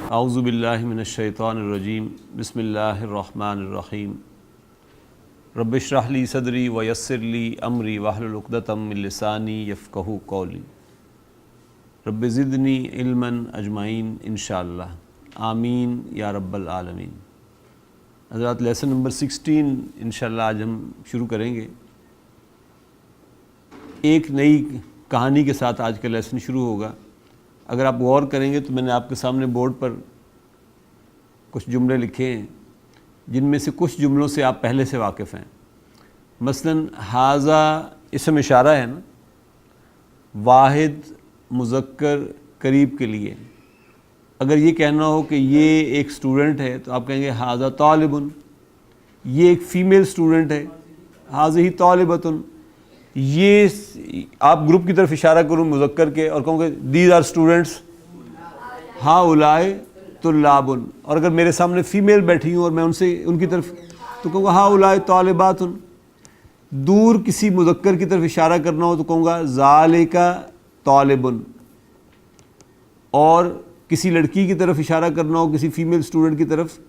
اعوذ باللہ من الشیطان الرجیم بسم اللہ الرحمن الرحیم رب اشرح لی صدری ویسر لی امری واحلل عقدۃ من لسانی یفقہوا قولی رب زدنی علما اجمعین انشاءاللہ آمین یا رب العالمین۔ حضرات لیسن نمبر 16 انشاءاللہ آج ہم شروع کریں گے۔ ایک نئی کہانی کے ساتھ آج کا لیسن شروع ہوگا۔ اگر آپ غور کریں گے تو میں نے آپ کے سامنے بورڈ پر کچھ جملے لکھے ہیں جن میں سے کچھ جملوں سے آپ پہلے سے واقف ہیں۔ مثلاً ھذا اسم اشارہ ہے نا، واحد مذکر قریب کے لیے اگر یہ کہنا ہو کہ یہ ایک اسٹوڈنٹ ہے تو آپ کہیں گے ھذا طالب، یہ ایک فیمیل اسٹوڈنٹ ہے ھذہ طالبۃ۔ یہ آپ گروپ کی طرف اشارہ کروں مذکر کے اور کہوں کہ دیز آر اسٹوڈنٹس ہؤلاء طلاب، اور اگر میرے سامنے فیمیل بیٹھی ہوں اور میں ان کی طرف تو کہوں گا ہؤلاء طالبات۔ دور کسی مذکر کی طرف اشارہ کرنا ہو تو کہوں گا ذالک طالب، اور کسی لڑکی کی طرف اشارہ کرنا ہو کسی فیمیل اسٹوڈنٹ کی طرف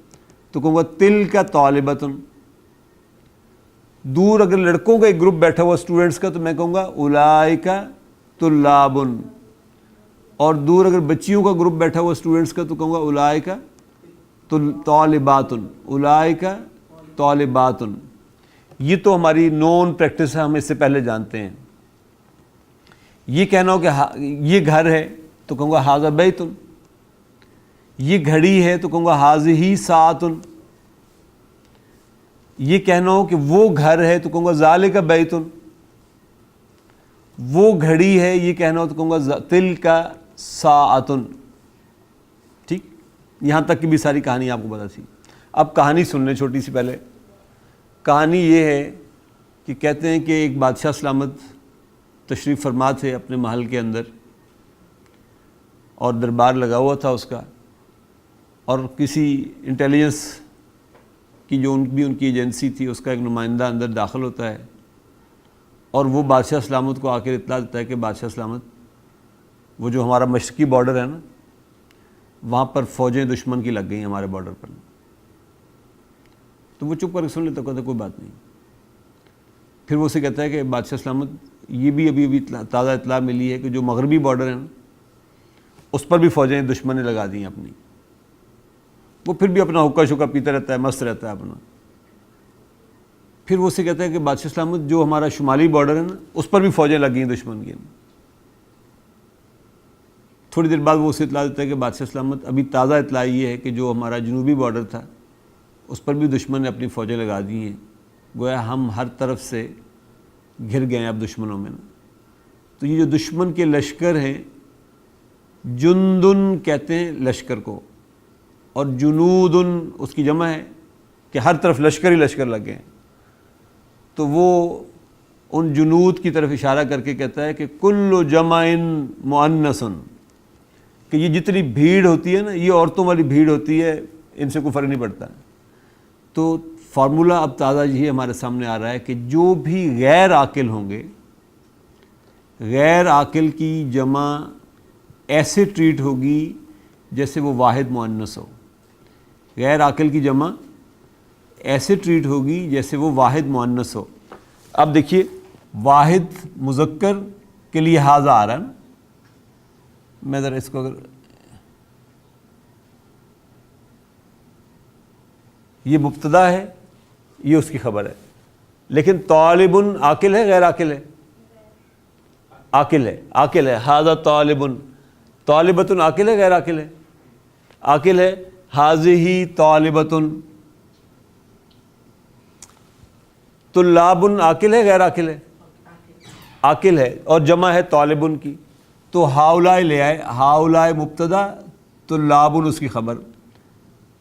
تو کہوں گا تلک طالبۃ۔ دور اگر لڑکوں کا ایک گروپ بیٹھا ہوا اسٹوڈنٹس کا تو میں کہوں گا اولئک طلاب، اور دور اگر بچیوں کا گروپ بیٹھا ہوا اسٹوڈنٹس کا تو کہوں گا اولئک طالبات، اولئک طالبات۔ یہ تو ہماری نون پریکٹس ہے، ہم اس سے پہلے جانتے ہیں۔ یہ کہنا ہو کہ یہ گھر ہے تو کہوں گا ھذا بیت، یہ گھڑی ہے تو کہوں گا ھذہ ساعۃ۔ یہ کہنا ہو کہ وہ گھر ہے تو کہوں گا ذالک بیت، وہ گھڑی ہے یہ کہنا ہو تو کہوں گا تلک ساعۃ۔ ٹھیک، یہاں تک کی بھی ساری کہانی آپ کو پتہ تھی۔ اب کہانی سن لیں چھوٹی سی۔ پہلے کہانی یہ ہے کہ کہتے ہیں کہ ایک بادشاہ سلامت تشریف فرما تھے اپنے محل کے اندر، اور دربار لگا ہوا تھا اس کا، اور کسی انٹیلیجنس کی جو ان کی ایجنسی تھی اس کا ایک نمائندہ اندر داخل ہوتا ہے، اور وہ بادشاہ سلامت کو آ کے اطلاع دیتا ہے کہ بادشاہ سلامت، وہ جو ہمارا مشرقی بارڈر ہے نا، وہاں پر فوجیں دشمن کی لگ گئی ہمارے بارڈر پر۔ تو وہ چپ کر کے سن لیتا، کہتا کوئی بات نہیں۔ پھر وہ اسے کہتا ہے کہ بادشاہ سلامت یہ بھی ابھی تازہ اطلاع ملی ہے کہ جو مغربی بارڈر ہے نا اس پر بھی فوجیں دشمن نے لگا دی ہیں اپنی۔ وہ پھر بھی اپنا حقہ شکا پیتا رہتا ہے، مست رہتا ہے اپنا۔ پھر وہ اسے کہتا ہے کہ بادشاہ سلامت جو ہمارا شمالی بارڈر ہے نا اس پر بھی فوجیں لگ گئی دشمن کی۔ تھوڑی دیر بعد وہ اسے اطلاع دیتا ہے کہ بادشاہ سلامت ابھی تازہ اطلاع یہ ہے کہ جو ہمارا جنوبی بارڈر تھا اس پر بھی دشمن نے اپنی فوجیں لگا دی ہیں، گویا ہم ہر طرف سے گھر گئے ہیں اب دشمنوں میں نا۔ تو یہ جو دشمن کے لشکر ہیں، جندن کہتے ہیں لشکر کو، اور جنودن اس کی جمع ہے کہ ہر طرف لشکر ہی لشکر لگ گئے ہیں۔ تو وہ ان جنود کی طرف اشارہ کر کے کہتا ہے کہ کل جمع مؤنث، کہ یہ جتنی بھیڑ ہوتی ہے نا یہ عورتوں والی بھیڑ ہوتی ہے، ان سے کوئی فرق نہیں پڑتا۔ تو فارمولہ اب تازہ یہ ہمارے سامنے آ رہا ہے کہ جو بھی غیر عاقل ہوں گے، غیر عاقل کی جمع ایسے ٹریٹ ہوگی جیسے وہ واحد مؤنث ہو۔ غیر عاقل کی جمع ایسے ٹریٹ ہوگی جیسے وہ واحد مؤنث ہو۔ اب دیکھیے واحد مذکر کے لیے ھذا آ رہا ہے نا، میں ذرا اس کو اگر یہ مبتدا ہے یہ اس کی خبر ہے، لیکن طالب عاقل ہے غیر عاقل ہے؟ عاقل ہے، عاقل ہے۔ ھذا طالب، طالبۃ عاقل ہے غیر عاقل ہے؟ عاقل ہے۔ ھذہ طالبۃ، طلاب عاقل ہے غیر عاقل ہے؟ عاقل ہے، اور جمع ہے طالب کی، تو ہؤلاء لے آئے، ہؤلاء مبتدا، طلاب اس کی خبر،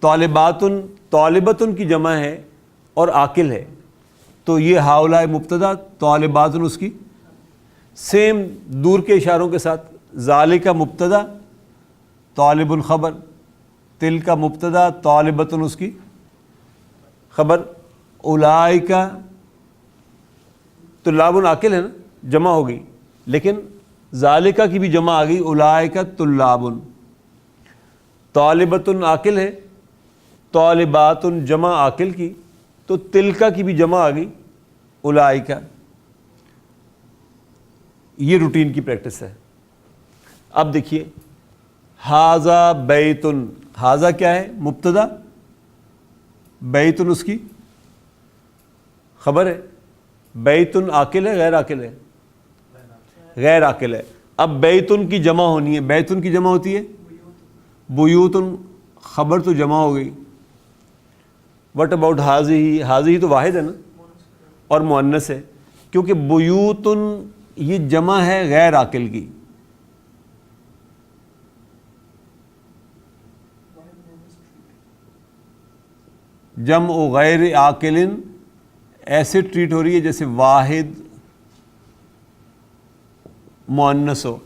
طالبات طالبۃ کی جمع ہے اور عاقل ہے، تو یہ ہؤلاء مبتدا، طالبات اس کی سیم دور کے اشاروں کے ساتھ، ذالک مبتدا، طالب خبر، تلک مبتدا، طالبۃ اس کی خبر، اولئک طلاب عاقل ہے نا، جمع ہو گئی، لیکن ذالکہ کی بھی جمع آ گئی، اولئک طلاب۔ طالبۃ عاقل ہے، طالبات جمع عاقل کی، تو تلکا کی بھی جمع آ گئی، اولئکا۔ یہ روٹین کی پریکٹس ہے۔ اب دیکھیے ھذا بیت، ھذا کیا ہے؟ مبتدا، بیت اس کی خبر ہے۔ بیت عاقل ہے غیر عاقل ہے؟ غیر عاقل ہے۔ اب بیتن کی جمع ہونی ہے، بیتن کی جمع ہوتی ہے بیوتن، خبر تو جمع ہو گئی۔ What about حاضی؟ حاضی تو واحد ہے نا اور مؤنث ہے، کیونکہ بیوتن یہ جمع ہے غیر عاقل کی۔ جمع غیر عاقل ایسے ٹریٹ ہو رہی ہے جیسے واحد مؤنث ہو۔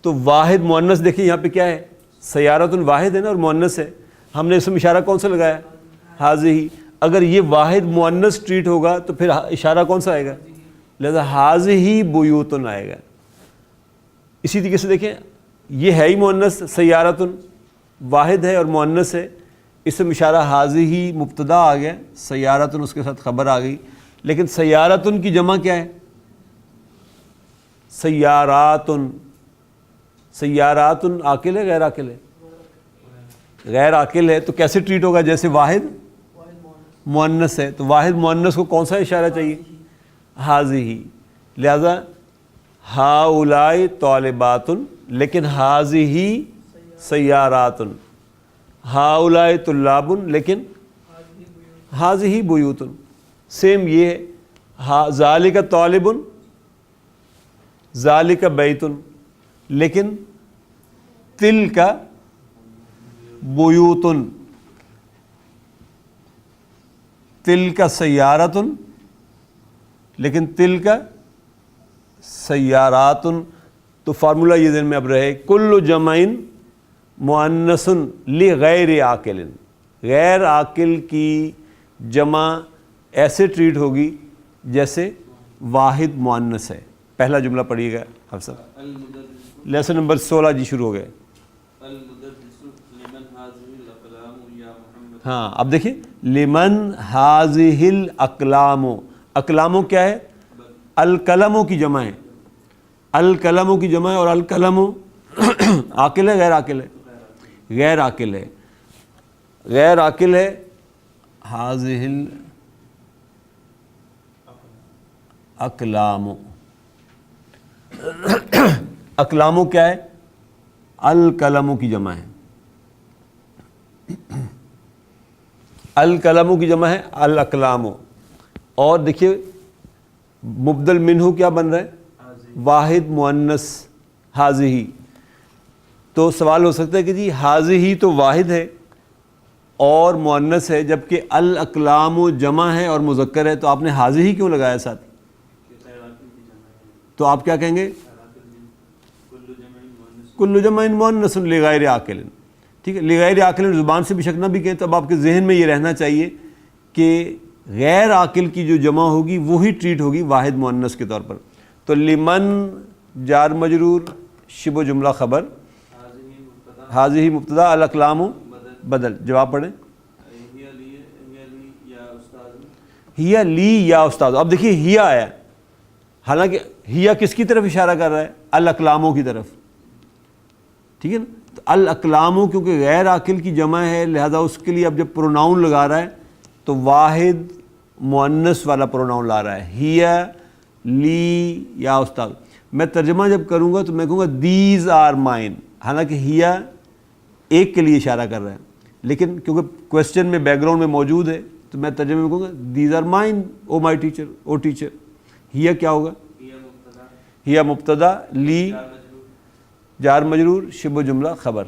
تو واحد مؤنث دیکھیں یہاں پہ کیا ہے؟ سیارۃ واحد ہے نا اور مؤنث ہے، ہم نے اس میں اشارہ کون سا لگایا؟ حاضی۔ اگر یہ واحد مؤنث ٹریٹ ہوگا تو پھر اشارہ کون سا آئے گا؟ لہذا حاضی بیوتن آئے گا۔ اسی طریقے سے دیکھیں یہ ہے ہی مؤنث، سیارۃ واحد ہے اور مؤنث ہے، اس میں اشارہ حاضی مبتدا آ گیا، سیارۃ اس کے ساتھ خبر آ گئی۔ لیکن سیارۃ کی جمع کیا ہے؟ سیارات۔ سیارات عاقل ہے غیر عاقل ہے؟ غیر عاقل ہے، تو کیسے ٹریٹ ہوگا؟ جیسے واحد مؤنث ہے، تو واحد مؤنث کو کون سا اشارہ چاہیے؟ حاضی۔ لہذا ہؤلاء طالبات، لیکن حاضی سیارات، ہؤلاء طلاب، لیکن حاضی بیوت۔ سیم یہ ہے ذالک طالب ذالک بیت، لیکن تلک بیوت، تلک سیارۃ، لیکن تلک سیارات۔ تو فارمولہ یہ ذہن میں اب رہے، کل جمعین مؤنث لغیر عاقل، غیر عاقل کی جمع ایسے ٹریٹ ہوگی جیسے واحد مؤنث ہے۔ پہلا جملہ پڑھیے گا حفصہ، لیسن نمبر 16 جی شروع ہو گئے۔ ہاں اب دیکھیں لمن ھذہ الاقلام، اقلام کیا ہے؟ القلموں کی جمع ہے، القلموں کی جمع ہے، اور القلم عاقل ہے غیر عاقل ہے؟ غیر عاقل ہے، غیر عاقل ہے۔ ھذہ الاقلام، اقلام کیا ہے؟ القلموں کی جمع ہے، القلموں کی جمع ہے الاقلام۔ اور دیکھیے مبدل منہ کیا بن رہا ہے؟ واحد مؤنث ھذہ۔ تو سوال ہو سکتا ہے کہ جی ھذہ تو واحد ہے اور مؤنث ہے، جبکہ الاقلام جمع ہے اور مذکر ہے، تو آپ نے ھذہ کیوں لگایا ساتھ؟ تو آپ کیا کہیں گے؟ کل جمع مؤنث لغیر عاقل، ٹھیک ہے؟ لغیر عاقل زبان سے بھی شک نہ بھی کہیں، تو اب آپ کے ذہن میں یہ رہنا چاہیے کہ غیر عاقل کی جو جمع ہوگی وہی ٹریٹ ہوگی واحد مؤنث کے طور پر۔ تو لمن جار مجرور، شبہ جملہ خبر، ھذہ مبتدا، الاقلام بدل۔ جواب پڑھیں۔ ہیا لی یا استاد۔ اب دیکھیے ہیا آیا، حالانکہ ہیا کس کی طرف اشارہ کر رہا ہے؟ الاقلاموں کی طرف، ٹھیک ہے نا؟ تو الاقلاموں کیونکہ غیر عاقل کی جمع ہے، لہذا اس کے لیے اب جب پروناؤن لگا رہا ہے تو واحد مؤنث والا پروناؤن لا رہا ہے، ہیا لی یا استاد۔ میں ترجمہ جب کروں گا تو میں کہوں گا دیز آر مائن، حالانکہ ہیا ایک کے لیے اشارہ کر رہا ہے، لیکن کیونکہ کویسچن میں بیک گراؤنڈ میں موجود ہے تو میں ترجمے میں کہوں گا these are mine O my teacher, O teacher. ہیا کیا ہوگا؟ ہیا مبتدا، لی جار مجرور، شبہ جملہ خبر،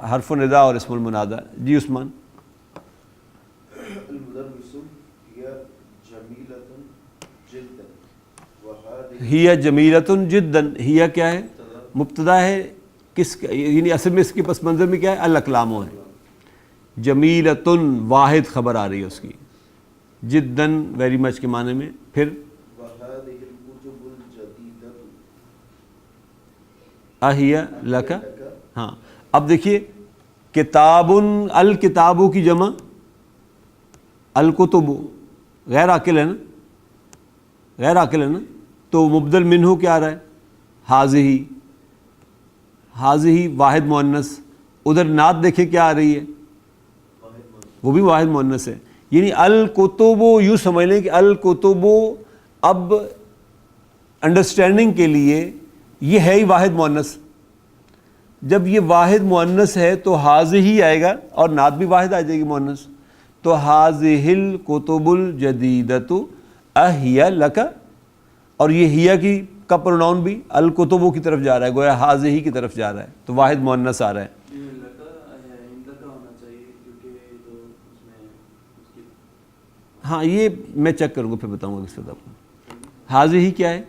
حرف ندا اور اسم المنادہ۔ جی عثمان۔ ہیا جمیلۃ جدا، ہیا کیا ہے؟ مبتدا ہے، کس یعنی اصل میں اس کے پس منظر میں کیا ہے؟ الاقلام ہے۔ جمیلۃ واحد خبر آ رہی ہے اس کی، جداً ویری مچ کے معنی میں۔ پھر اہیا لک ہاں اب دیکھیے کتابن، الکتابوں کی جمع الکتب، غیر عاقل ہے نا، غیر عاقل ہے نا، تو مبدل منہ کیا آ رہا ہے؟ حاضہی، حاضہی واحد مؤنث. ادھر نعت دیکھیں کیا آ رہی ہے، وہ بھی واحد مؤنث ہے. یعنی الکتب، یوں سمجھ لیں کہ الکتب اب انڈرسٹینڈنگ کے لیے یہ ہے ہی واحد مؤنث. جب یہ واحد مؤنث ہے تو حاضہی آئے گا اور نعت بھی واحد آ جائے گی مؤنث. تو حاضہ الکتب الجدیدۃ اہی لک، اور یہ ہیا کی کا پروناؤن بھی الکتبوں کی طرف جا رہا ہے، گویا حاضہی کی طرف جا رہا ہے، تو واحد مؤنث آ رہا ہے. ہاں یہ میں چیک کروں گا پھر بتاؤں گا کس وقت آپ کو. حاضہی کیا ہے؟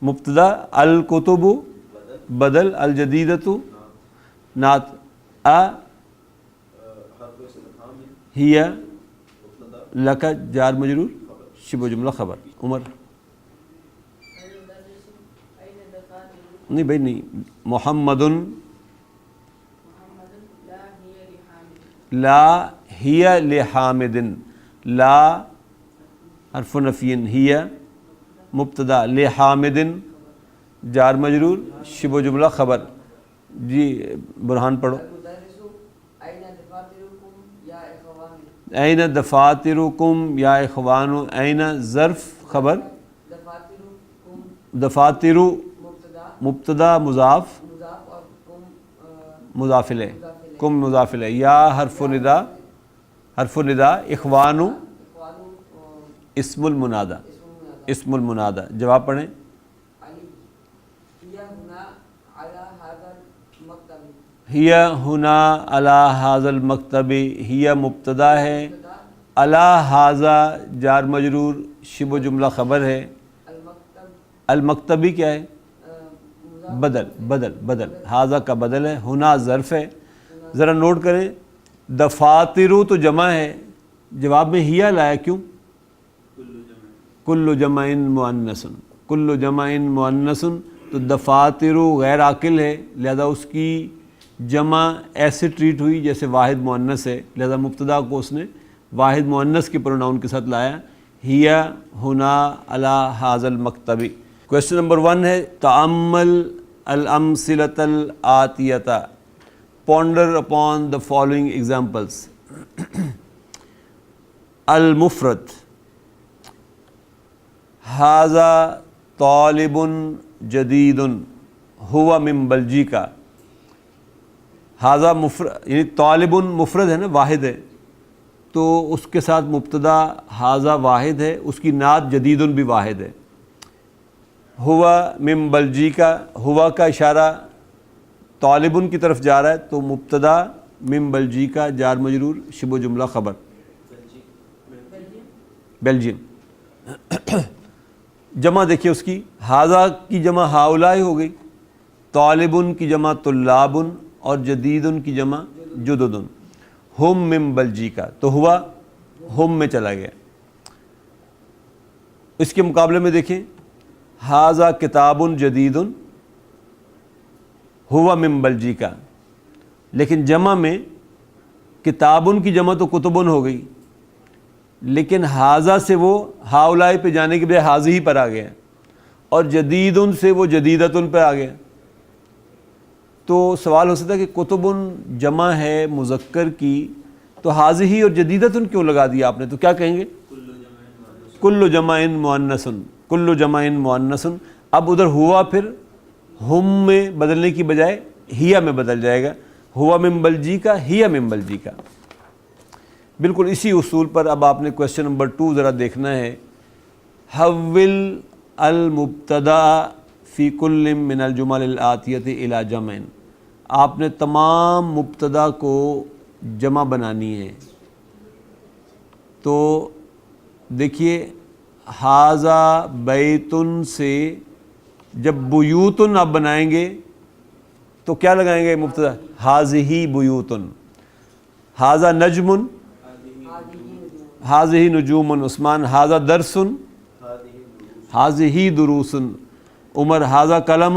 مبتدا، الکتب بدل، الجدیدۃ نعت، ہی لک جار مجرور، شبہ جملہ خبر. عمر نہیں بھائی نہیں، محمد لا ہی لحامد، لا حرف نفی، ہی مبتدا، لحامد جار مجرور، شبہ جملہ خبر. جی برہان پڑھو. این دفاترکم یا اخوان، این ظرف خبر، دفاتر مبتدا مضاف مضاف الیہ، کم مضاف الیہ، یا حرف ندا، حرف ندا، اخوان اسم المنادى، اسم المنادى. جواب پڑھیں. ہی ہنا علی ھذا المکتب، ہی مبتدا ہے، علی ھذا جار مجرور، شبہ جملہ خبر ہے. المکتبی کیا ہے؟ بدل، بدل، بدل، ھذا کا بدل ہے، ہنا ظرف ہے. ذرا نوٹ کریں، دفاتر تو جمع ہے، جواب میں ہی لایا کیوں؟ کل جمع مؤنث، کل جمع مؤنث، تو دفاتر غیر عاقل ہے، لہذا اس کی جمع ایسے ٹریٹ ہوئی جیسے واحد مؤنث ہے، لہذا مبتدا کو اس نے واحد مؤنث کے پروناؤن کے ساتھ لایا. ہی ہنا علی ھذا المکتب. کویسچن نمبر 1 ہے تأمل الامثلۃ الآتیۃ، ponder upon the following examples. المفرد، ھذا طالب جدید ہوا من بلجیکا. ھذا مفرد، یعنی طالب مفرد ہے نا، واحد ہے، تو اس کے ساتھ مبتدا ھذا واحد ہے، اس کی نعت جدید بھی واحد ہے. ہوا من بلجیکا، ہوا کا اشارہ طالب کی طرف جا رہا ہے، تو مبتدا من بلجیکا جار مجرور، شبہ جملہ خبر. بیلجیم. جمع دیکھیے اس کی، ھذا کی جمع ہؤلاء ہو گئی، طالب کی جمع طلاب، اور جدید کی جمع جدد. ہم من بلجیکا، تو ہوا ہم میں چلا گیا. اس کے مقابلے میں دیکھیں، ھذا کتاب جدید ہوا من بلجیکا، لیکن جمع میں کتابن کی جمع تو کتبن ہو گئی، لیکن ھذا سے وہ ہؤلاء پہ جانے کے بجائے ھذہ پر آ گیا، اور جدیدن سے وہ جدیدتن پہ آ گیا. تو سوال ہو سکتا ہے کہ کتبن جمع ہے مذکر کی، تو ھذہ اور جدیدتن کیوں لگا دیا آپ نے؟ تو کیا کہیں گے؟ کل جمع مؤنث، کل جمع مؤنث. اب ادھر ہوا پھر ہم میں بدلنے کی بجائے ہیا میں بدل جائے گا، ہوا من بلجیکا، ہیا من بلجیکا. بالکل اسی اصول پر اب آپ نے کویسچن نمبر 2 ذرا دیکھنا ہے. حول المبتدا فی کل من الجمل الآتیۃ الی جمع، آپ نے تمام مبتدا کو جمع بنانی ہے. تو دیکھیے ھذا بیتن سے جب بیوتن آپ بنائیں گے تو کیا لگائیں گے مبتدا؟ ھذہ بیوتن. ھذا نجم، ھذہ نجوم. عثمان ھذا درس، ھذہ دروس. عمر ھذا قلم،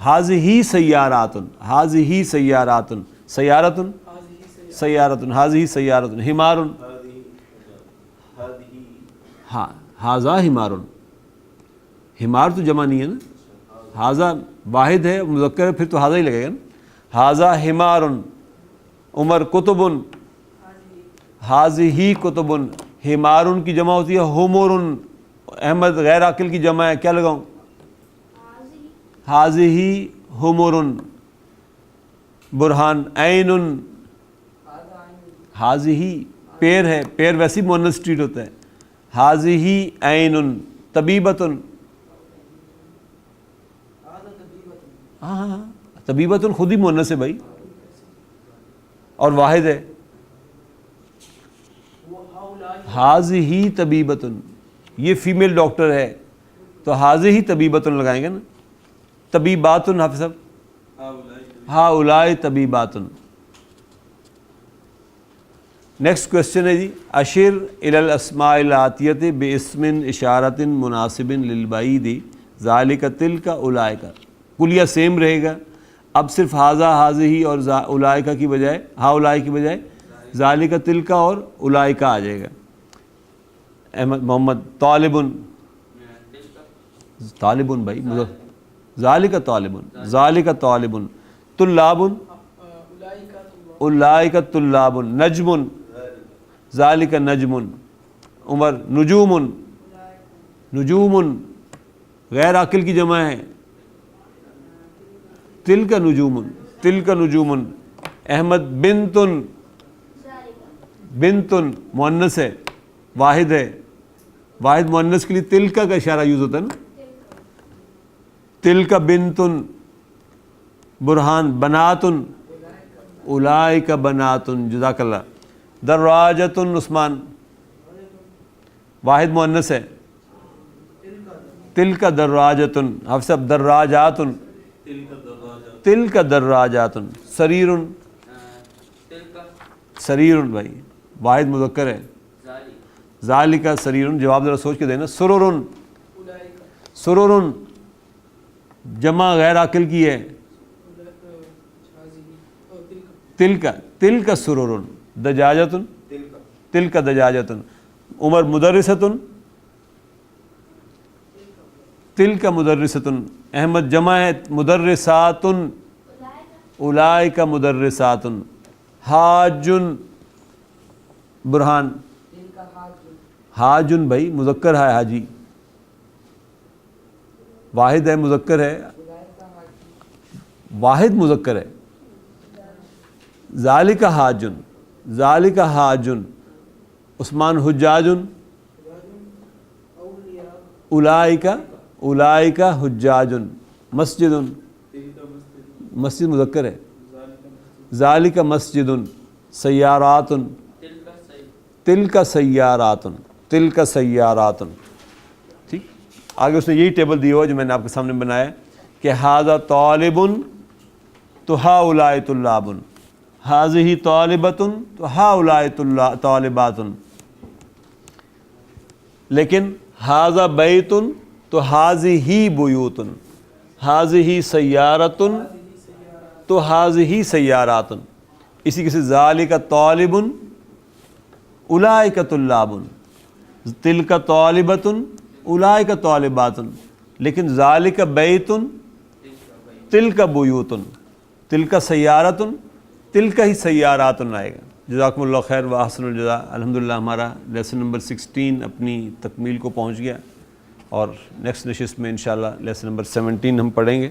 حاضی سیاراتن، حاضی سیاراتن، سیارتن سیارتن، حاضی سیارتن، حمارن، ہاں حاضا حمارن، حمار تو جمع نہیں ہے نا، حاضا واحد ہے مذکر ہے، پھر تو حاضا ہی لگے گا نا. حاضا حمارن. عمر کتبن، حاضی کتبن. حمارن کی جمع ہوتی ہے حمرن. احمد غیر عاقل کی جمع ہے، کیا لگاؤں؟ حاضی حمرن. برہان عین، حاضی پیر ہے، پیر ویسی مؤنث اسٹریٹ ہوتا ہے. حاضی عین. طبیبتن، ہاں طبیبتن خود ہی مؤنث ہے بھائی اور واحد ہے. حاضی طبیبتن، یہ فیمیل ڈاکٹر ہے تو حاضی طبیبتن لگائیں گے نا. طبیباتن، حافظ صاحب ہاؤلائی طبیباتن. نیکسٹ کوشچن ہے جی، اشر الی الاسماء الآتیۃ باسم اشارۃ مناسب للبعید ذالک تلک اولئک. کلیہ سیم رہے گا، اب صرف حاضہ حاضی اور اولئک کی بجائے ہاؤلائی کی بجائے ذالک تلک اور اولئک آ جائے گا. احمد محمد طالبن، طالبن بھائی ذالک طالبن، ذالک طالبن. طلابن، اولئک طلابن. نجمن، ذالک نجمن. عمر نجومن، نجومن غیر عاقل کی جمع ہے، تلک نجومن، تلک نجومن. احمد بنتن، بنتن مؤنث ہے، واحد ہے، واحد مؤنث کے لیے تلکا کا اشارہ یوز ہوتا ہے نا، تلک بنتن. برہان بناتن، اولئک بناتن. جزاک اللہ. دراجتن. عثمان واحد مؤنث ہے، تلک دراجتن. حافظ صاحب دراجاتن، تلک دراجاتن. سریرن، سریرن بھائی واحد مذکر ہے، ذالک سریرن. جواب ذرا سوچ کے دینا. سرورن، سرورن جمع غیر عاقل کی ہے، تلک، تلک سرورن. دجاجتن، تلک دجاجتن. عمر مدرستن، تلک مدرستن. احمد جمع ہے مدرساتن، اولئک مدرساتن. حاجن. برہان حاجن بھائی مذکر ہے، حاجی واحد ہے، مذکر ہے، واحد مذکر ہے. ذالک حاجن، ذالک حاجن. عثمان حجاجن، اولئک، اولئک حجاجن. مسجدن، مسجد مذکر ہے، ذالک مسجدن. سیاراتن، تلک سیاراتن، تلک سیاراتن. ٹھیک، آگے اس نے یہی ٹیبل دیا ہوا جو میں نے آپ کے سامنے بنایا کہ ھذا طالبن تو ھؤلاء طلابن، ھذہ طالبۃ تو ھؤلاء طالباتن. لیکن ھذا بیت تو ھذہ بیوت، ھذہ سیارۃ تو ھذہ سیارات. اسی کے سے ذالک طالب اولئک طلاب، تلک طالبۃ اولئک طالبات. لیکن ذالک بیت تلک بیوت، تلک سیارۃ تلک ہی سیارات آئے گا. جزاکم اللہ خیر و احسن الجزاء. الحمدللہ ہمارا لیسن نمبر 16 اپنی تکمیل کو پہنچ گیا، اور نیکسٹ نشست میں انشاءاللہ لیسن نمبر 17 ہم پڑھیں گے.